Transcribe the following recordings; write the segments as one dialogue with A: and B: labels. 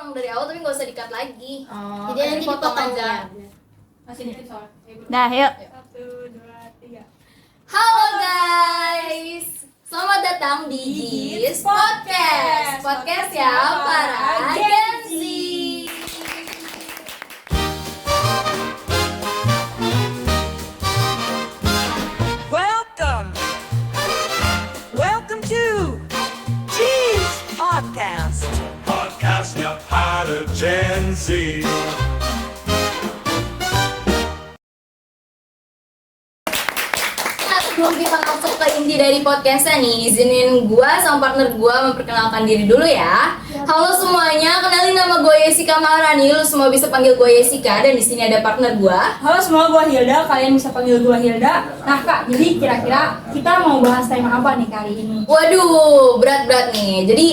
A: potong dari awal tapi nggak usah di-cut lagi.
B: Oh,
A: Jadi nanti dipotong aja.
B: Masih dikit soal.
C: Dah, yuk.
B: 1, 2, 3.
A: Halo guys, selamat datang di Gis Podcast. Podcast ya para Gen Z.
D: Welcome to G's Podcast.
E: Podcastnya para Gen Z.
A: Nah, sebelum kita masuk ke inti dari podcastnya nih, izinin gua sama partner gua memperkenalkan diri dulu ya. Halo semuanya, kenalin nama gue Yesika Maharani. Lu semua bisa panggil gue Yesika dan di sini ada partner gua.
B: Halo semua, gua Hilda. Kalian bisa panggil gua Hilda. Nah Kak, jadi kira-kira kita mau bahas tema apa nih kali ini?
A: Waduh, berat-berat nih. Jadi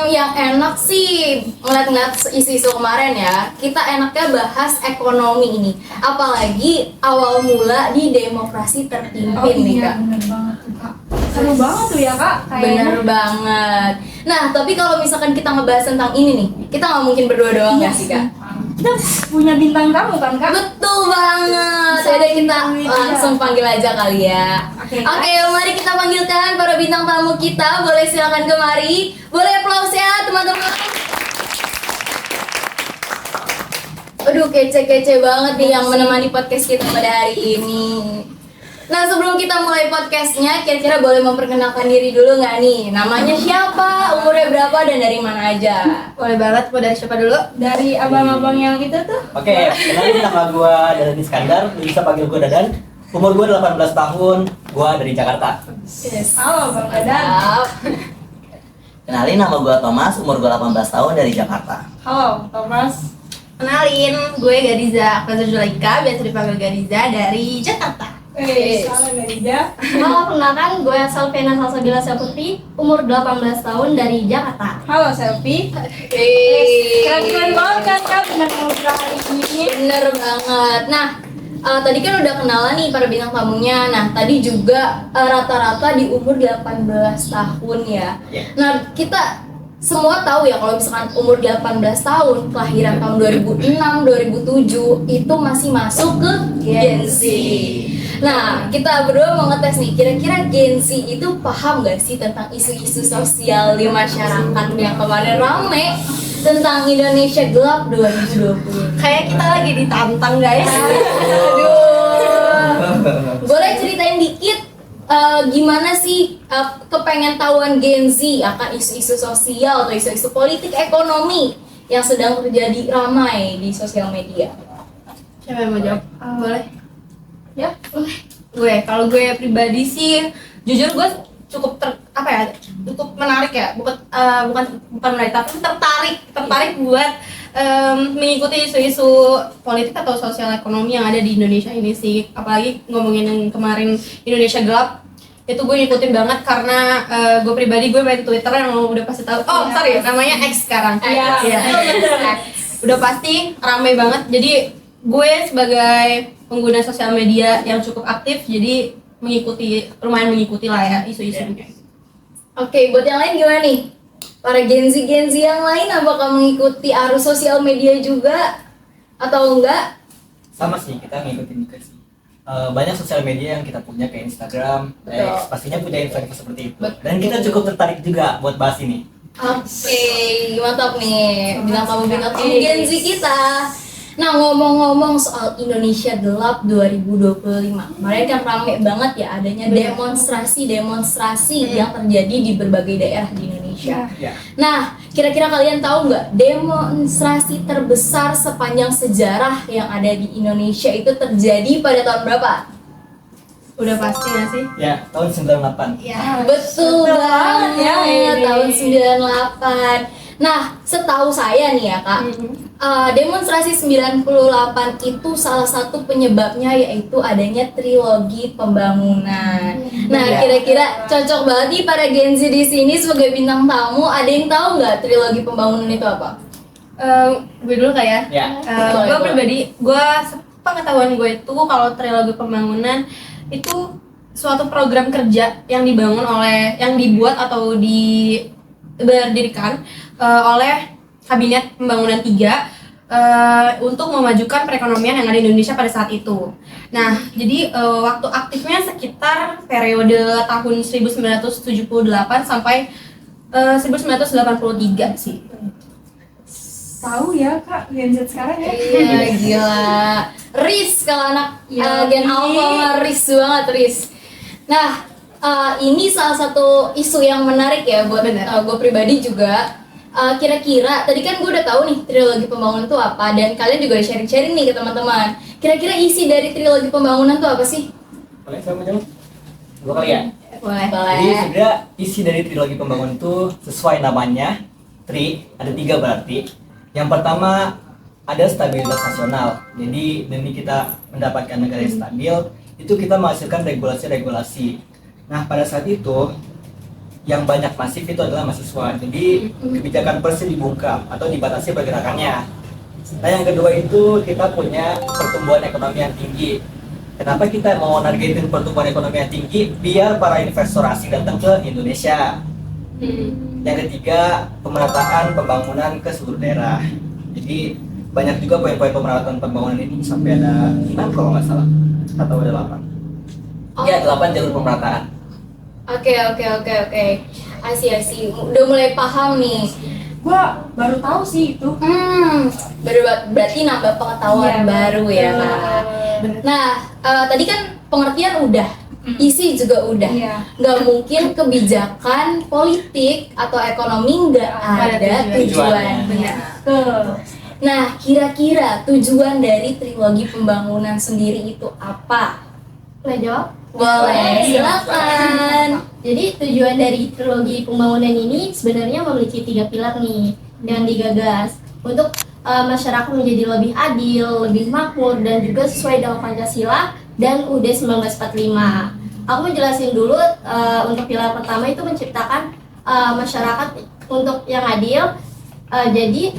A: yang enak sih ngeliat-ngeliat isu-isu kemarin ya. Kita enaknya bahas ekonomi ini. Apalagi awal mula di demokrasi terpimpin nih Kak.
B: bener banget tuh Kak. Seru banget tuh ya Kak,
A: Bener banget. Nah, tapi kalau misalkan kita ngebahas tentang ini nih, kita nggak mungkin berdua doang
B: Iya
A: nggak sih Kak?
B: Kita punya bintang tamu kan Kak?
A: Betul banget.
B: Bisa
A: Jadi kita
B: dipanggil
A: langsung panggil aja kali ya.
B: Oke,
A: Oke, mari kita panggilkan para bintang tamu kita. Boleh silakan kemari. Boleh aplaus ya teman-teman. Aduh, kece-kece banget nih yang menemani podcast kita pada hari ini. Nah, sebelum kita mulai podcastnya, kira-kira boleh memperkenalkan diri dulu nggak nih? Namanya siapa, umurnya berapa, dan dari mana aja?
C: Boleh banget, mau dari siapa dulu?
B: Dari abang-abang yang itu tuh.
F: Oke, kenalin nama gue Dadan Iskandar, lu bisa panggil gue Dadan. Umur gue 18 tahun, gue dari Jakarta.
A: Yes.
B: Halo Bang Dadan.
A: Mantap.
F: Kenalin nama gue Thomas, umur gue 18 tahun dari Jakarta.
B: Halo Thomas.
C: Kenalin, gue Gariza Akasa Zulaika, biasa dipanggil Gariza dari Jakarta.
A: Yes.
B: Halo Gariza.
G: Halo, perkenalkan gue Salvena Salsabila Saputri, umur 18 tahun dari Jakarta.
B: Halo Selfie. Keren-keren banget kan Kak dengan ngobrol hari ini.
A: Bener banget. Nah, tadi kan udah kenalan nih para bintang tamunya. Nah, tadi juga rata-rata di umur 18 tahun ya.
F: Yeah.
A: Nah, kita semua tahu ya kalau misalkan umur 18 tahun, kelahiran tahun 2006, 2007 itu masih masuk ke Gen Z. Nah, kita berdua mau ngetes nih, kira-kira Gen Z itu paham gak sih tentang isu-isu sosial di masyarakat yang kemarin rame tentang Indonesia Gelap 2020?
C: Kayak kita lagi ditantang guys.
A: Aduh. Boleh ceritain dikit gimana sih kepengen tahuan Gen Z akan isu-isu sosial atau isu-isu politik ekonomi yang sedang terjadi ramai di sosial media?
C: Siapa yang mau jawab? Boleh?
B: Ya, boleh.
C: Kalau gue pribadi sih, jujur gue cukup cukup menarik ya, bukan menarik, tapi tertarik buat mengikuti isu-isu politik atau sosial ekonomi yang ada di Indonesia ini sih. Apalagi ngomongin yang kemarin Indonesia Gelap, itu gue ngikutin banget karena gue pribadi gue main Twitter yang udah pasti tahu. Oh sorry, namanya X sekarang.
B: Iya.
C: Udah pasti ramai banget. Jadi gue sebagai pengguna sosial media yang cukup aktif, jadi lumayan mengikuti lah ya isu-isunya.
A: Oke, buat yang lain gimana nih? Para Gen Z yang lain apakah mengikuti arus sosial media juga atau enggak?
F: Sama sih, kita ngikutin juga sih. Banyak sosial media yang kita punya kayak Instagram,
A: Betul.
F: X, pastinya punya info-info seperti itu.
A: Betul.
F: Dan kita cukup tertarik juga buat bahas ini.
A: Oke, mantap nih bintang tamu Gen Z kita. Nah, ngomong-ngomong soal Indonesia Gelap 2025, kemarin kan rame banget ya adanya demonstrasi yang terjadi di berbagai daerah di Indonesia.
F: Ya.
A: Nah, kira-kira kalian tahu nggak demonstrasi terbesar sepanjang sejarah yang ada di Indonesia itu terjadi pada tahun berapa?
C: Udah pasti nggak sih?
F: Ya, tahun 98.
C: Ya.
A: Betul banget
B: ya ini.
A: tahun 98. Nah, setahu saya nih ya Kak, demonstrasi 98 itu salah satu penyebabnya yaitu adanya trilogi pembangunan. Nah,
F: Ya.
A: kira-kira cocok banget nih para Gen Z di sini sebagai bintang tamu. Ada yang tahu nggak trilogi pembangunan itu apa?
C: Gue dulu kayak.
F: Ya.
A: Boleh,
C: Gue
A: boleh.
C: pribadi, pengetahuan gue itu kalau trilogi pembangunan itu suatu program kerja yang dibuat atau berdirikan oleh Kabinet Pembangunan 3 untuk memajukan perekonomian yang ada di Indonesia pada saat itu. Nah, jadi waktu aktifnya sekitar periode tahun 1978 sampai 1983 sih.
B: Tahu ya Kak, Gen Z sekarang ya.
A: Iya, gila. Riz kalau anak
B: Iya.
A: Gen Alpha mah Riz banget, Riz. Nah, ini salah satu isu yang menarik ya buat gue pribadi juga. Kira-kira tadi kan gue udah tahu nih trilogi pembangunan itu apa, dan kalian juga sharing-sharing nih ke teman-teman. Kira-kira isi dari trilogi pembangunan itu apa sih?
F: Boleh saya mau jawab? Dua kali ya.
A: Boleh.
F: Jadi sebenarnya isi dari trilogi pembangunan itu sesuai namanya, ada 3 berarti. Yang pertama ada stabilitas nasional. Jadi demi kita mendapatkan negara yang stabil, itu kita menghasilkan regulasi-regulasi. Nah pada saat itu yang banyak masif itu adalah mahasiswa. Jadi kebijakan persnya dibungkam atau dibatasi pergerakannya. Nah yang kedua itu kita punya pertumbuhan ekonomi yang tinggi. Kenapa kita mau nargetin pertumbuhan ekonomi yang tinggi? Biar para investor asing datang ke Indonesia. Yang ketiga, pemerataan pembangunan ke seluruh daerah. Jadi banyak juga poin-poin pemerataan pembangunan ini sampai ada 6 kalau nggak salah, atau ada 8. Ya 8 jalur pemerataan.
A: Oke. I see. Udah mulai paham nih.
B: Gua baru tahu sih itu.
A: Berarti nambah pengetahuan
B: Iya,
A: baru ya,
B: betul.
A: Kak. Nah, tadi kan pengertian udah, isi juga udah.
B: Iya.
A: Nggak mungkin kebijakan politik atau ekonomi nggak ada tujuan.
F: Tujuannya.
A: Nah, kira-kira tujuan dari trilogi pembangunan sendiri itu apa?
G: Boleh jawab?
A: Boleh, silakan.
G: Jadi tujuan dari trilogi pembangunan ini sebenarnya memiliki 3 pilar nih yang digagas untuk masyarakat menjadi lebih adil, lebih makmur, dan juga sesuai dengan Pancasila dan UUD 1945. Aku mau jelasin dulu untuk pilar pertama itu menciptakan masyarakat untuk yang adil. Jadi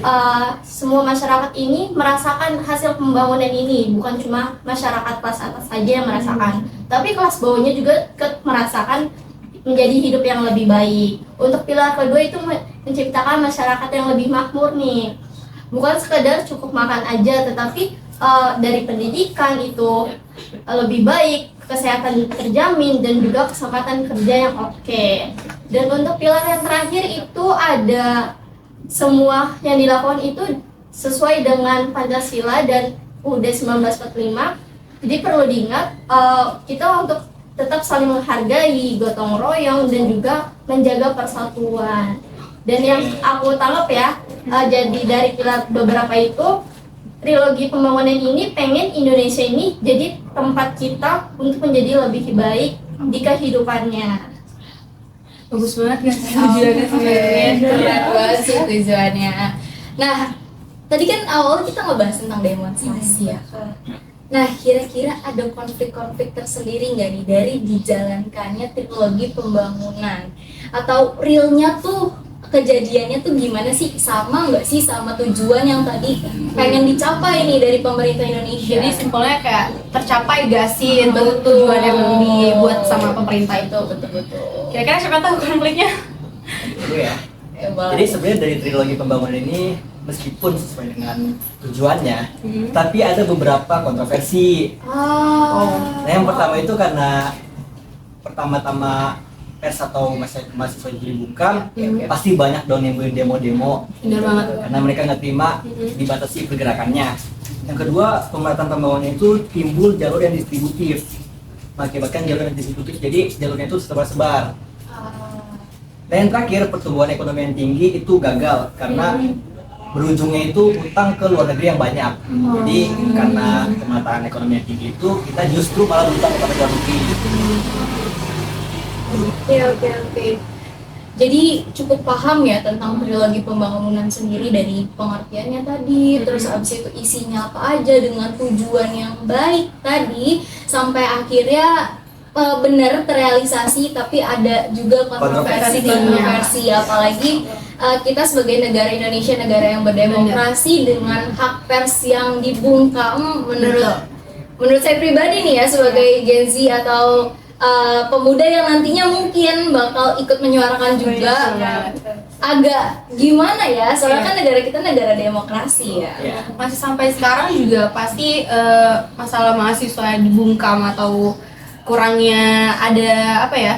G: semua masyarakat ini merasakan hasil pembangunan ini, bukan cuma masyarakat kelas atas saja yang merasakan, tapi kelas bawahnya juga merasakan menjadi hidup yang lebih baik. Untuk pilar kedua itu menciptakan masyarakat yang lebih makmur nih, bukan sekedar cukup makan aja, tetapi dari pendidikan itu lebih baik, kesehatan terjamin, dan juga kesempatan kerja yang oke. Dan untuk pilar yang terakhir itu ada semua yang dilakukan itu sesuai dengan Pancasila dan UUD 1945. Jadi perlu diingat kita untuk tetap saling menghargai, gotong royong, dan juga menjaga persatuan. Dan yang aku tangkap ya, jadi dari pilar beberapa itu, trilogi pembangunan ini pengen Indonesia ini jadi tempat kita untuk menjadi lebih baik di kehidupannya.
C: Bagus banget kan tujuannya sebenarnya.
A: Keren banget sih tujuannya. Nah, tadi kan awalnya kita ngebahas tentang demonstrasi ya. Nah, kira-kira ada konflik-konflik tersendiri nggak nih dari dijalankannya trilogi pembangunan? Atau realnya tuh kejadiannya tuh gimana sih? Sama nggak sih sama tujuan yang tadi pengen dicapai nih dari pemerintah Indonesia?
C: Jadi simpelnya kayak tercapai gak sih untuk tujuan yang dibuat sama pemerintah itu?
A: Betul.
C: Kira-kira siapa tahu konfliknya?
F: Itu ya. Jadi sebenarnya dari trilogi pembangunan ini meskipun sesuai dengan tujuannya, tapi ada beberapa kontroversi. Nah yang pertama itu karena pertama-tama pers atau mahasiswa dibungkam, pasti banyak dong yang demo-demo.
C: Benar banget.
F: Karena mereka nggak terima dibatasi pergerakannya. Yang kedua, pemerataan pembangunan itu timbul jalur yang distributif, mengakibatkan jalur yang distributif, jadi jalurnya itu sebar-sebar. Dan yang terakhir, pertumbuhan ekonomi yang tinggi itu gagal karena berujungnya itu utang ke luar negeri yang banyak. Jadi karena pemerataan ekonomi yang tinggi itu, kita justru malah berutang kepada luar negeri.
A: Oke. Jadi cukup paham ya tentang trilogi pembangunan sendiri dari pengertiannya tadi, terus abis itu isinya apa aja dengan tujuan yang baik tadi, sampai akhirnya benar terrealisasi, tapi ada juga kontroversi, apalagi kita sebagai negara Indonesia, negara yang berdemokrasi dengan hak pers yang dibungkam. Menurut saya pribadi nih ya, sebagai Gen Z atau pemuda yang nantinya mungkin bakal ikut menyuarakan juga, agak gimana ya, soalnya kan negara kita negara demokrasi ya.
F: Iya.
C: Masih sampai sekarang juga pasti masalah mahasiswa dibungkam atau kurangnya ada apa ya,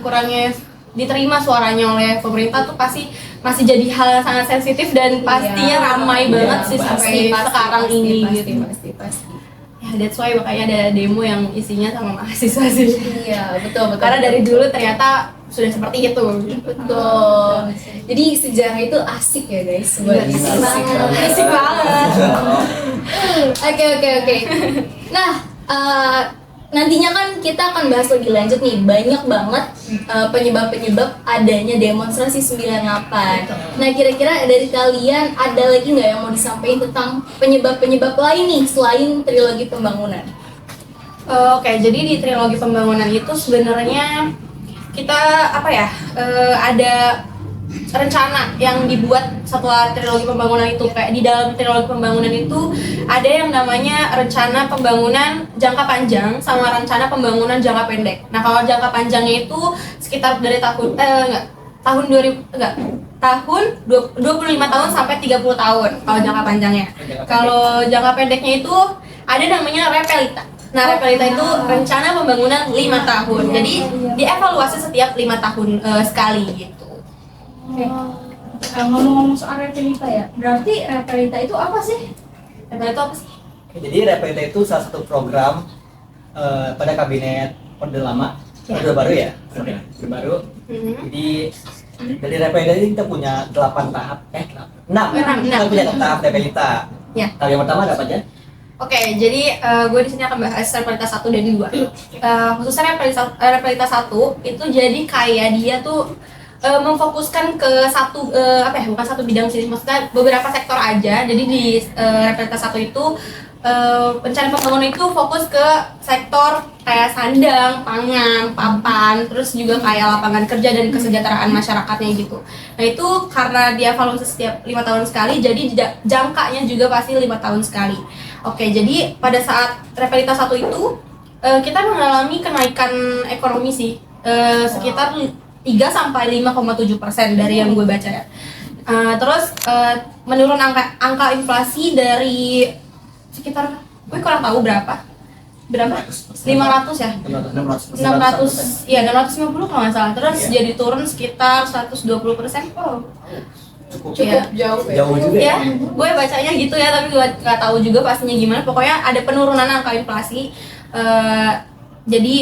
C: kurangnya diterima suaranya oleh pemerintah tuh pasti masih jadi hal yang sangat sensitif dan pastinya ramai banget sih sampai sekarang ini gitu.
A: Pasti.
C: Ya that's why makanya ada demo yang isinya sama mahasiswa sih.
A: Iya, betul.
C: Karena dari dulu ternyata sudah seperti itu.
A: Betul. Jadi sejarah itu asik ya guys, buat
F: Asik
A: banget.
C: Asik banget.
A: Oke. Nah, nantinya kan kita akan bahas lebih lanjut nih, banyak banget penyebab-penyebab adanya demonstrasi 98. Nah, kira-kira dari kalian ada lagi nggak yang mau disampaikan tentang penyebab-penyebab lain nih selain trilogi pembangunan?
C: Oke, jadi di trilogi pembangunan itu sebenarnya kita ada rencana yang dibuat setelah trilogi pembangunan itu. Kayak di dalam trilogi pembangunan itu ada yang namanya rencana pembangunan jangka panjang sama rencana pembangunan jangka pendek. Nah, kalau jangka panjangnya itu sekitar dari tahun 25 tahun sampai 30 tahun kalau jangka panjangnya. Kalau jangka pendeknya itu ada namanya repelita. Nah, repelita itu rencana pembangunan 5 tahun. Jadi dievaluasi setiap 5 tahun sekali gitu.
B: Oke. Ngomong-ngomong soal repelita ya, berarti repelita itu apa sih?
C: Repelita itu apa sih?
F: Jadi Repelita itu salah satu program pada kabinet Orde Lama, Orde Baru ya, Orde Baru. Jadi dari Repelita ini kita punya 8 tahap, 6. Kita punya 6 tahap Repelita.
C: Ya.
F: Tahap yang pertama ada apa aja?
C: Oke, jadi gue di sini akan bahas repelita 1 dan 2. Khususnya repelita 1 itu jadi kayak dia tuh memfokuskan ke bukan satu bidang sih, maksudnya beberapa sektor aja. Jadi di repelita 1 itu rencana pembangunan itu fokus ke sektor kayak sandang, pangan, papan, terus juga kayak lapangan kerja dan kesejahteraan masyarakatnya gitu. Nah, itu karena dia evaluasi setiap 5 tahun sekali, jadi jangkanya juga pasti 5 tahun sekali. Oke, jadi pada saat repelita 1 itu kita mengalami kenaikan ekonomi sih sekitar 3-5,7% dari yang gue baca ya. Terus menurun angka inflasi dari sekitar gue kurang tahu berapa 500 ya 600 ya 650 kalau nggak salah. Terus jadi turun sekitar 120%.
A: Cukup
C: Ya.
A: jauh ya.
F: Jauh juga ya.
C: Ya, gue bacanya gitu ya, tapi gue nggak tahu juga pastinya gimana. Pokoknya ada penurunan angka inflasi. Jadi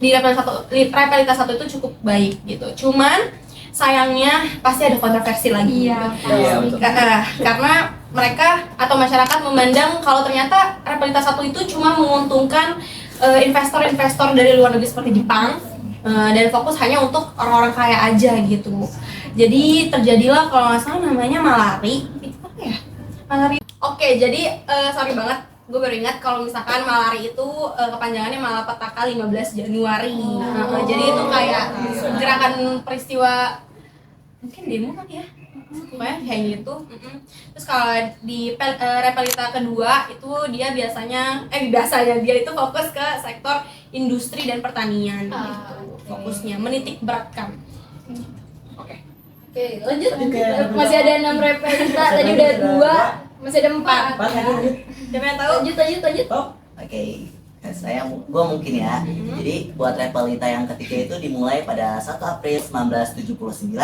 C: di repelita 1 itu cukup baik gitu. Cuman sayangnya pasti ada kontroversi lagi.
B: Iya.
F: Iya, betul.
C: Karena mereka atau masyarakat memandang kalau ternyata repelita 1 itu cuma menguntungkan investor-investor dari luar negeri seperti Jepang, dan fokus hanya untuk orang-orang kaya aja gitu. Jadi terjadilah kalau nggak salah namanya malari. Itu apa ya? Malari. Oke, jadi sorry banget, gue baru ingat kalau misalkan malari itu kepanjangannya Malapetaka 15 Januari. Jadi itu kayak gerakan peristiwa mungkin demo kali ya. Pokoknya kayak gitu. Terus kalau di repelita kedua itu dia biasanya dia itu fokus ke sektor industri dan pertanian gitu. Fokusnya menitik beratkan.
A: Oke, lanjut. Masih ada 6 repelita, tadi udah 2, masih ada 4.
C: Siapa yang tahu?
A: Lanjut.
H: Oke, gue mungkin ya. Jadi buat repelita yang ketiga itu dimulai pada 1 April 1979,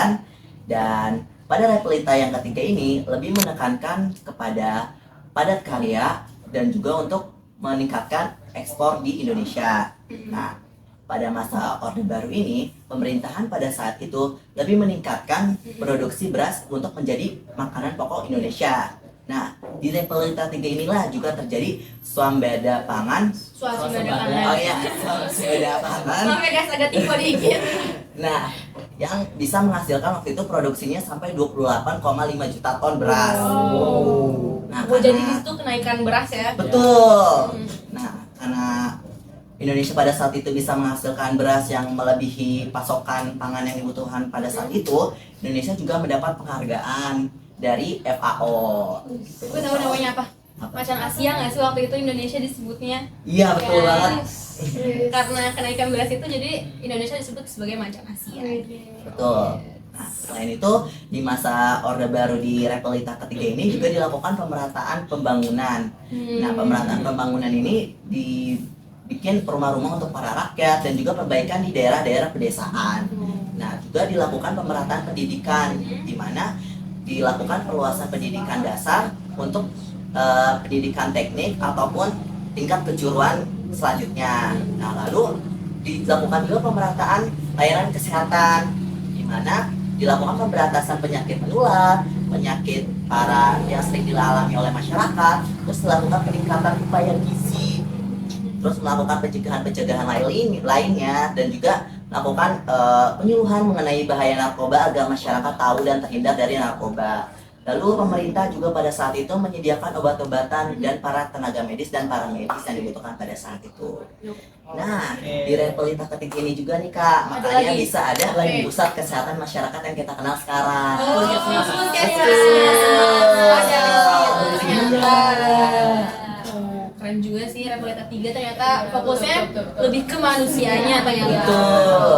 H: dan pada repelita yang ketiga ini lebih menekankan kepada padat karya dan juga untuk meningkatkan ekspor di Indonesia. Nah, pada masa Orde Baru ini, pemerintahan pada saat itu lebih meningkatkan produksi beras untuk menjadi makanan pokok Indonesia. Nah, di repelita 3 inilah juga terjadi swasembada pangan.
C: Swasembada pangan.
H: Oh iya, swasembada pangan.
C: Sampai guys agak tipe dikit.
H: Nah, yang bisa menghasilkan waktu itu produksinya sampai 28,5 juta ton beras. Nah,
C: Jadi di
H: karena
C: situ kenaikan beras ya.
H: betul. Nah, karena Indonesia pada saat itu bisa menghasilkan beras yang melebihi pasokan pangan yang dibutuhkan pada saat itu, Indonesia juga mendapat penghargaan dari FAO.
C: Gue tahu namanya apa? Macan Asia nggak sih waktu itu Indonesia disebutnya?
H: Iya, betul
C: Ya.
H: banget.
C: Karena kenaikan beras itu jadi Indonesia disebut sebagai macan Asia.
H: Betul. Nah, selain itu di masa Orde Baru di Repelita ketiga ini juga dilakukan pemerataan pembangunan. Nah, pemerataan pembangunan ini dibikin rumah-rumah untuk para rakyat dan juga perbaikan di daerah-daerah pedesaan. Nah, juga dilakukan pemerataan pendidikan, di mana dilakukan perluasan pendidikan dasar untuk pendidikan teknik ataupun tingkat kejuruan selanjutnya. Nah, lalu dilakukan juga pemerataan layanan kesehatan, di mana dilakukan pemberantasan penyakit menular, penyakit para yang sering dialami oleh masyarakat, terus dilakukan peningkatan upaya gizi, terus melakukan pencegahan lainnya, dan juga melakukan penyuluhan mengenai bahaya narkoba agar masyarakat tahu dan terhindar dari narkoba. Lalu pemerintah juga pada saat itu menyediakan obat-obatan dan para tenaga medis dan para medis yang dibutuhkan pada saat itu. Nah, di Repelita ketiga ini juga nih Kak, makanya bisa ada pusat kesehatan masyarakat yang kita kenal sekarang.
C: Keren juga sih Repelita 3 ternyata fokusnya lebih ke manusianya ternyata.
H: Betul.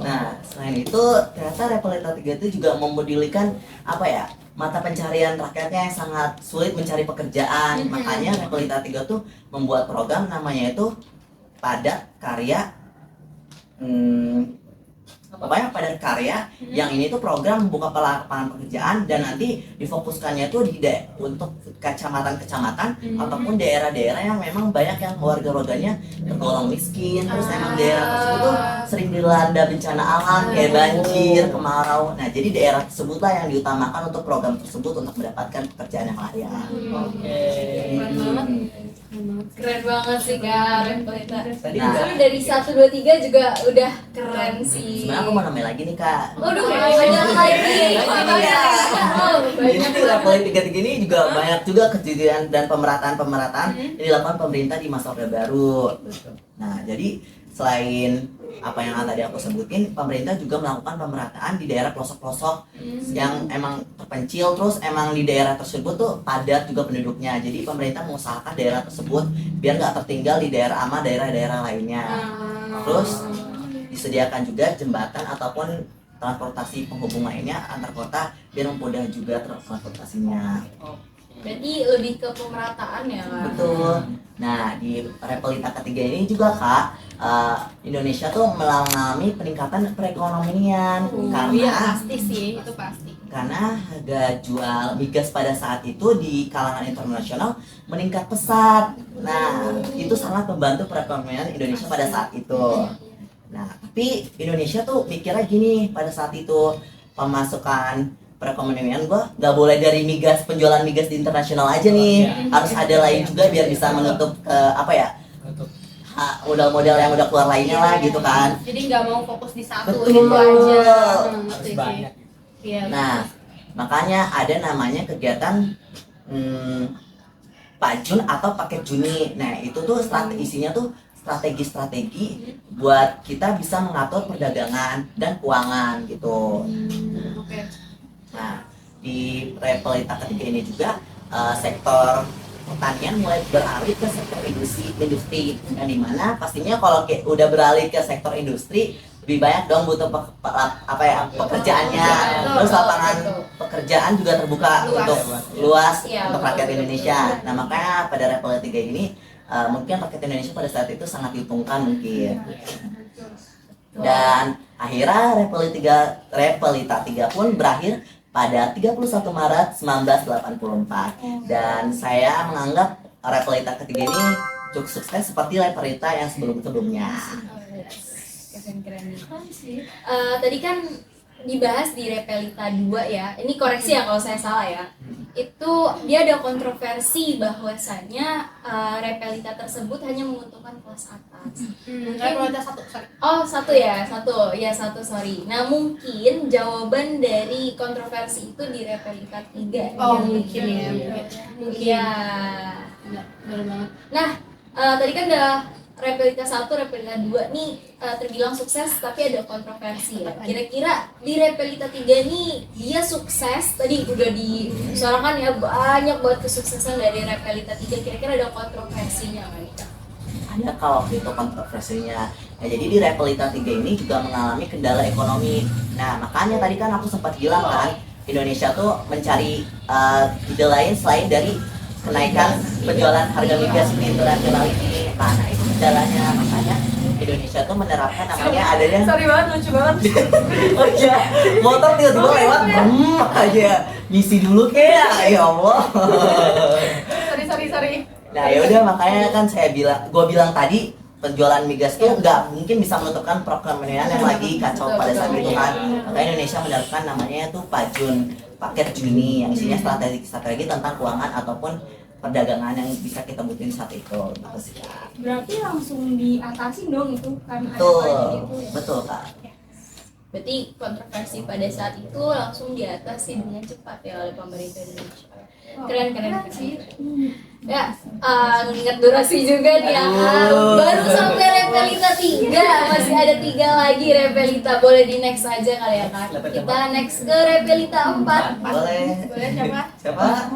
H: Nah, selain itu ternyata Repelita 3 itu juga memodelkan mata pencarian rakyatnya yang sangat sulit mencari pekerjaan. Makanya Repelita 3 tuh membuat program namanya itu Padat Karya Padat Karya yang ini tuh program membuka lapangan pekerjaan dan nanti difokuskannya tuh untuk kecamatan-kecamatan ataupun daerah-daerah yang memang banyak yang warga-warganya tergolong miskin, terus memang daerah tersebut tuh sering dilanda bencana alam kayak banjir, kemarau. Nah, jadi daerah tersebutlah yang diutamakan untuk program tersebut untuk mendapatkan pekerjaan yang layak.
A: Keren banget sih Kak Repelita.
H: Nah,
A: Dari 1, 2, 3 juga udah keren sih.
H: sebenarnya aku mau nambahin lagi nih Kak.
A: Waduh, banyak lagi.
H: Jadi di Repelita 3 ini juga banyak juga kejadian dan pemerataan yang dilakukan pemerintah di masa Orde Baru. Nah, jadi selain apa yang tadi aku sebutin, pemerintah juga melakukan pemerataan di daerah pelosok-pelosok yang emang terpencil, terus emang di daerah tersebut tuh padat juga penduduknya. Jadi pemerintah mengusahakan daerah tersebut biar nggak tertinggal di daerah sama daerah-daerah lainnya. Terus disediakan juga jembatan ataupun transportasi penghubung lainnya antar kota biar memudahkan juga transportasinya.
A: Berarti lebih ke pemerataan ya Kak?
H: Betul. Nah, di Repelita ketiga ini juga Kak, Indonesia tuh mengalami peningkatan perekonomian karena
C: Pasti sih, itu pasti.
H: karena harga jual migas pada saat itu di kalangan internasional meningkat pesat. Nah, itu sangat membantu perekonomian Indonesia pada saat itu. Nah, tapi Indonesia tuh mikirnya gini pada saat itu, pemasukan perekonomian gua nggak boleh dari migas, penjualan migas di internasional aja nih, harus ada lain juga biar bisa menutup modal-modal yang udah keluar lainnya lah gitu kan.
C: Jadi nggak mau fokus di satu
H: Betul.
C: itu aja. Ngerti sih.
F: Banyak.
C: Iya.
H: Nah, makanya ada namanya kegiatan Pajun atau Paket Juni. Nah, itu tuh isinya tuh strategi-strategi buat kita bisa mengatur perdagangan dan keuangan gitu.
C: Oke.
H: Nah, di Repelita ketiga ini juga sektor pertanian mulai beralih ke sektor industri yang dimana pastinya kalau udah beralih ke sektor industri lebih banyak dong butuh pekerjaannya, terus lapangan pekerjaan juga terbuka untuk luas untuk rakyat Indonesia. Nah, makanya pada Repelita 3 ini mungkin rakyat Indonesia pada saat itu sangat diuntungkan mungkin. Dan akhirnya Repelita 3 pun berakhir pada 31 Maret 1984. Dan saya menganggap Repelita ketiga ini cukup sukses seperti Repelita yang sebelum-sebelumnya.
A: Keren sih. Tadi kan dibahas di Repelita 2 ya. Ini koreksi ya kalau saya salah ya. Itu dia ada kontroversi bahwasanya Repelita tersebut hanya menguntungkan kelas atas.
C: Repelita 1, sorry.
A: Oh, satu, sorry. Nah, mungkin jawaban dari kontroversi itu di Repelita 3.
C: Oh, mungkin ya.
A: Iya.
C: Benar banget.
A: Nah, tadi kan udah Repelita 1, Repelita 2 nih terbilang sukses tapi ada kontroversi ya. Kira-kira di Repelita 3 nih dia sukses, tadi udah disuarakan ya banyak buat kesuksesan dari Repelita 3. Kira-kira ada kontroversinya nggak nih Kak?
H: ada kalau waktu itu kontroversinya. Nah, jadi di Repelita 3 ini juga mengalami kendala ekonomi. Nah, makanya tadi kan aku sempat bilang kan, Indonesia tuh mencari ide lain selain dari kenaikan penjualan harga migas internasional ini. Nah, itu kendalanya. Makanya Indonesia tuh menerapkan namanya adanya
C: Sorry banget, lucu banget.
H: oh iya, motor tiba-tiba lewat, aja misi dulu kayak, ya Allah.
C: Sorry.
H: Nah ya udah makanya kan gue bilang tadi penjualan migas tuh nggak mungkin bisa menutupkan perekonomian yang lagi kacau pada saat itu kan. Makanya Indonesia menerapkan namanya tuh PAJUN, paket Juni, yang isinya strategi tentang keuangan ataupun perdagangan yang bisa kita butuhin saat itu. Gitu sih.
B: Berarti langsung diatasin dong itu kan ada
H: Betul,
B: kayak gitu.
H: betul Kak.
A: Berarti kontroversi pada saat itu langsung diatasi dengan cepat ya oleh pemerintah Indonesia. Keren. Ya, ingat durasi juga nih ya. Baru sampai Repelita 3, masih ada 3 lagi Repelita. Boleh di next aja kali ya Kak. Kita next ke Repelita 4.
H: Boleh.
A: Boleh siapa?
H: Siapa?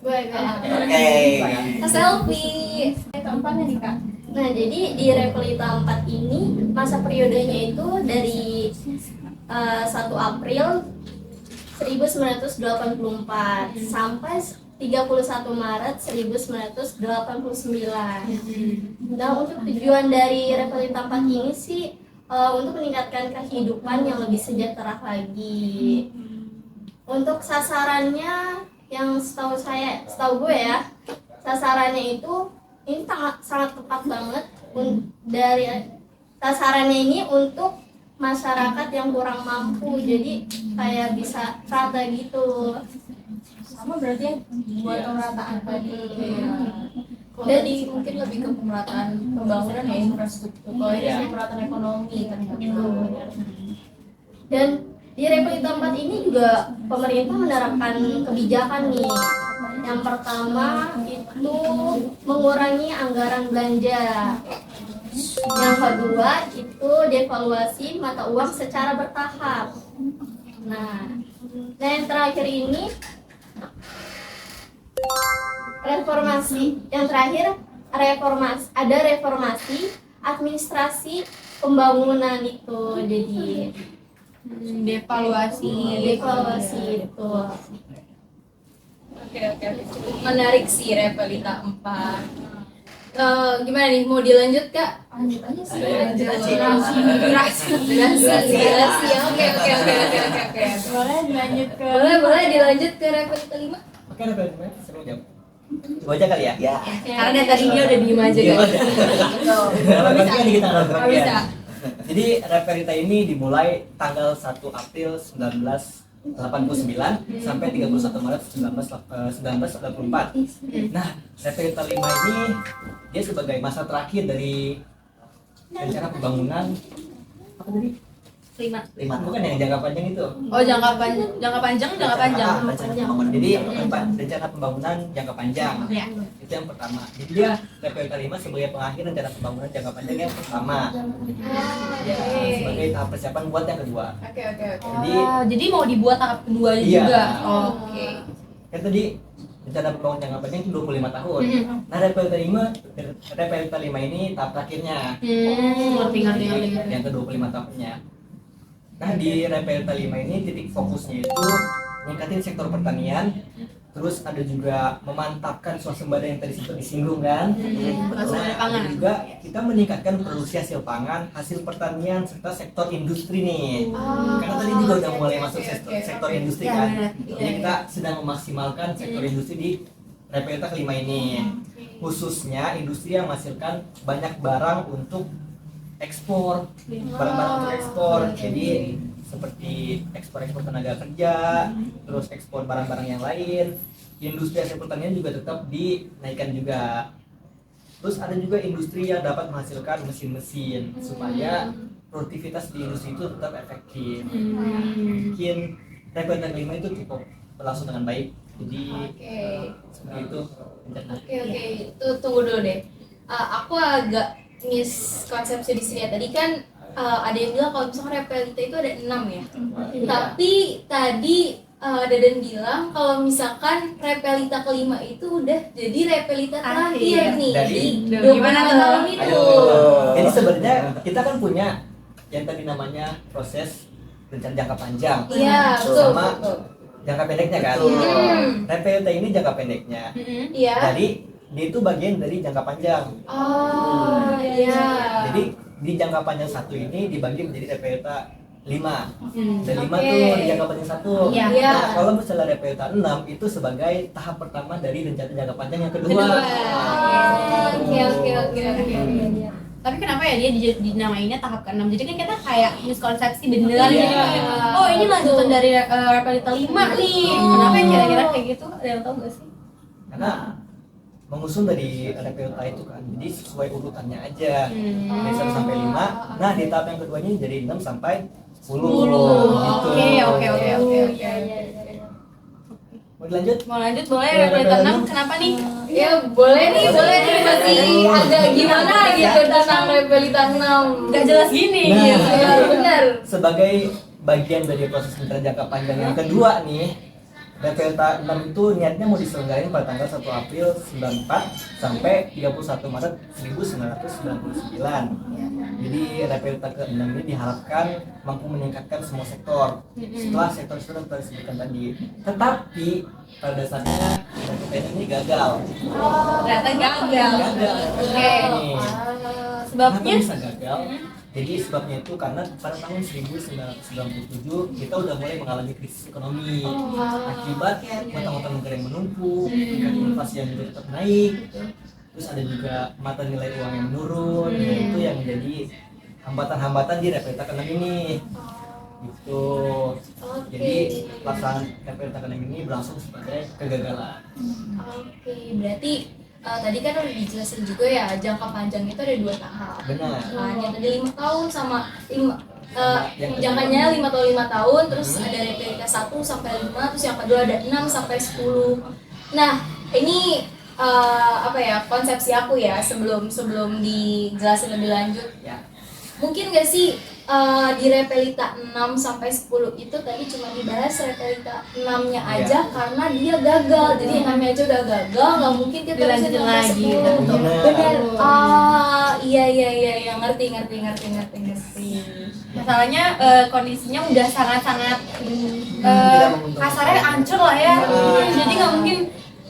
A: Boleh.
H: Oke.
A: Selfie.
B: Keempatnya nih Kak.
G: Nah, jadi di Repelita 4 ini masa periodenya itu dari 1 April 1984 sampai 31 Maret 1989. Nah, untuk tujuan dari Repelita 4 ini sih untuk meningkatkan kehidupan yang lebih sejahtera lagi. Untuk sasarannya yang setahu gue ya, sasarannya itu ini sangat tepat banget dari sasarannya ini untuk masyarakat yang kurang mampu, jadi kayak bisa rata gitu.
B: Sama berarti ya buat pemerataan tadi.
A: Jadi mungkin lebih ke pemerataan pembangunan ya, infrastruktur. Kalau ini pemerataan ekonomi ternyata.
G: Dan di Repelita 4 ini juga pemerintah menerapkan kebijakan nih. Yang pertama itu mengurangi anggaran belanja. Yang kedua itu devaluasi mata uang secara bertahap. Nah, dan yang terakhir ini reformasi. Yang terakhir ada reformasi administrasi pembangunan itu. Jadi
C: Devaluasi
G: itu.
A: Oke. Menarik sih Repelita 4. Gimana nih, mau dilanjut Kak?
B: Lanjut aja sih.
A: Durasi. Oke.
B: Boleh dilanjut ke
A: Boleh dilanjut ke Repelita 5.
F: Oke, Repelita seru jawab. Coba aja kali ya.
H: Ya.
C: Karena dari tadi dia udah diem aja guys.
F: Nanti kita
C: Nggak bisa.
F: Jadi Repelita ini dimulai tanggal 1 April 1989 sampai 31 Maret 1984. Nah, Repelita 5 ini dia sebagai masa terakhir dari rencana pembangunan apa tadi?
C: 5.
F: Bukan yang jangka panjang itu.
C: Oh, jangka panjang.
H: Rencana pembangunan.
F: Jadi rencana pembangunan jangka panjang.
C: Ya.
F: Itu yang pertama. Jadi dia Repelita 5 sebagai pengakhir rencana pembangunan jangka panjang yang pertama. Ya, sebagai tahap persiapan buat yang kedua.
A: Oke.
C: Jadi mau dibuat tahap kedua
F: Iya.
C: juga. Oke.
F: Kan tadi rencana pembangunan jangka panjang itu 25 tahun. Nah, Repelita 5 ini tahap terakhirnya.
C: Ngerti.
F: Yang ke 25 tahunnya. Nah, di Repelita 5 ini titik fokusnya itu meningkatin sektor pertanian, terus ada juga memantapkan swasembada yang tadi sempat disinggung kan.
C: Swasembada pangan.
F: Ada juga kita meningkatkan produksi hasil pangan, hasil pertanian, serta sektor industri nih. Karena tadi juga udah mulai masuk sektor industri kan. Jadi kita sedang memaksimalkan sektor industri di Repelita kelima ini. Khususnya industri yang menghasilkan banyak barang untuk ekspor, barang-barang untuk ekspor. Jadi seperti ekspor tenaga kerja, terus ekspor barang-barang yang lain. Industri hasil pertanian juga tetap dinaikkan juga. Terus ada juga industri yang dapat menghasilkan mesin-mesin supaya produktivitas di industri itu tetap efektif. Mungkin Repelita 5 itu cukup berlangsung dengan baik. Jadi seperti itu.
A: Oke. Tunggu dulu deh. Aku agak miskonsepsi di sini ya. Tadi kan ada yang bilang kalau misalnya Repelita itu ada 6 ya. Tapi tadi Dadan bilang kalau misalkan Repelita kelima itu udah jadi Repelita terakhir nih
F: Dari-
A: di
C: Gimana
A: 25
C: tuh?
A: tahun itu.
F: Ayo. Jadi sebenarnya kita kan punya yang tadi namanya proses rencana jangka panjang.
A: Iya, betul.
F: Sama
A: betul.
F: jangka pendeknya kan.
A: Hmm.
F: Repelita ini jangka pendeknya.
A: Iya.
F: Jadi dia itu bagian dari jangka panjang.
A: Oh, iya.
F: Jadi di jangka panjang satu ini dibagi menjadi Repelita 5. Dan 5
A: Oke.
F: tuh di jangka panjang 1.
B: Iya.
A: Iya.
F: Nah, kalau misalnya Repelita 6 itu sebagai tahap pertama dari rencana jangka panjang yang kedua.
A: Oke.
C: Tapi kenapa ya dia dinamainnya tahap ke-6? Jadi kan kita kayak miskonsepsi beneran
F: Iya.
C: gitu. Oh, ini lanjutan dari Repelita 5 nih. Kenapa ya kira-kira kayak gitu? Ada yang tahu gak sih?
F: Karena mengusung dari Repelita itu kan, jadi sesuai urutannya aja dari 1 sampai 5. Nah di tahap yang keduanya jadi 6 sampai 10 gitu.
C: Oke.
F: Mau dilanjut?
C: Mau lanjut boleh Repelita 6? Kenapa nih?
A: Ya boleh nih masih agak gimana gitu tentang Repelita 6.
C: Gak jelas gini.
F: Nah.
C: gitu.
A: Benar.
F: Sebagai bagian dari proses rencana jangka panjang yang kedua nih, Repelita 6 itu niatnya mau diselenggarain pada tanggal 1 April 94 sampai 31 Maret 1999. Jadi Repelita ke-6 ini diharapkan mampu meningkatkan semua sektor setelah sektor-sektor yang disebutkan tadi. Tetapi pada dasarnya Repelita ini gagal.
C: Ternyata gagal. Oke.
F: Nih.
C: Sebabnya?
F: Kenapa bisa gagal? Jadi sebabnya itu karena pada tahun 1997 kita udah mulai mengalami krisis ekonomi akibat utang-utang negara yang menumpuk, tingkat inflasi yang juga tetap naik, terus ada juga mata nilai uang yang menurun, nah itu yang menjadi hambatan-hambatan di Repelita ke-6 ini. Gitu. Jadi pelaksanaan Repelita ke-6 ini berlangsung sebagai kegagalan.
A: Oke, berarti tadi kan udah dijelasin juga ya jangka panjang itu ada 2 tahap.
F: Benar.
A: Kan yang tadi 5 tahun sama
F: Yang
A: jangkanya 5 atau 5 tahun, terus ada Repelita 1 sampai 5, terus yang kedua ada 6 sampai 10. Nah, ini apa ya konsepsi aku ya sebelum dijelasin lebih lanjut.
F: Ya.
A: Mungkin gak sih di Repelita 6 sampai 10 itu tadi cuma dibahas Repelita 6-nya aja karena dia gagal. Jadi 6-nya aja udah gagal, nggak mungkin kita bisa
C: Dilanjutin
A: sampai
C: lagi.
A: 10. Bener. Iya, ngerti.
C: Masalahnya kondisinya udah sangat-sangat
F: Tidak menguntungkan.
C: kasarnya hancur lah ya. Jadi nggak mungkin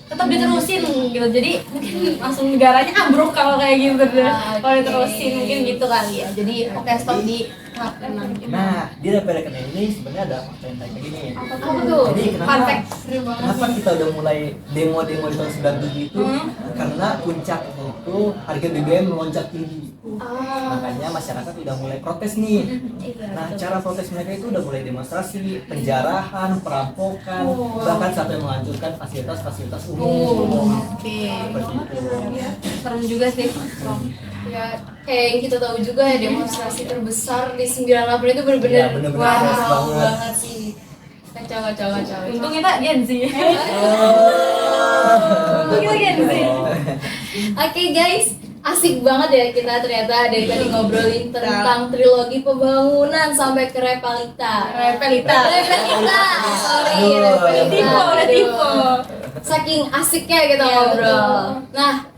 C: tetap diterusin gitu. Jadi mungkin langsung negaranya ambruk kalau kayak gitu deh. Kalau diterusin mungkin gitu kali ya. Jadi oke stop di tahap ke-6 gitu.
F: Nah, di Repelita ke-6 ini sebenarnya ada fakta yang kayak gini.
A: Apa tuh?
F: Jadi
C: Fun
F: kenapa
C: fact.
F: kenapa kita udah mulai demo-demo di tahun 97 itu? Karena puncaknya itu harga BBM melonjak tinggi. Makanya masyarakat udah mulai protes nih. Nah, cara protes mereka itu udah mulai demonstrasi, penjarahan, perampokan, bahkan sampai menghancurkan fasilitas-fasilitas umum.
C: Oke.
F: Seperti itu.
C: Serem juga sih.
A: Ya, kayak yang kita tahu juga ya demonstrasi terbesar di 9 April itu bener-bener
F: Iya, bener-bener keras banget.
A: banget sih. Kacau.
C: Untung kita Gen Z. Untung kita Gen Z.
A: Oke guys, asik banget ya kita ternyata dari tadi ngobrolin tentang trilogi pembangunan sampai ke Repelita. Sorry, Repelita.
C: Udah tipe.
A: Saking asiknya kita ngobrol. Nah,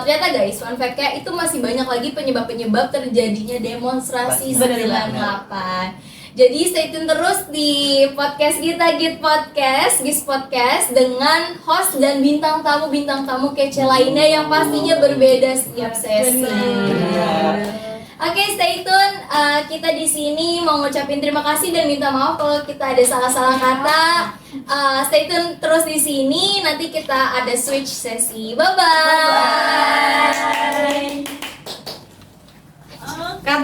A: ternyata guys, fun fact-nya itu masih banyak lagi penyebab-penyebab terjadinya demonstrasi 98. Jadi stay tune terus di podcast kita Git Podcast dengan host dan bintang tamu kece lainnya yang pastinya berbeda setiap sesi. Oke, stay tune. Kita di sini mau ngucapin terima kasih dan minta maaf kalau kita ada salah-salah kata. Stay tune terus di sini. Nanti kita ada switch sesi. Bye bye.
C: Kan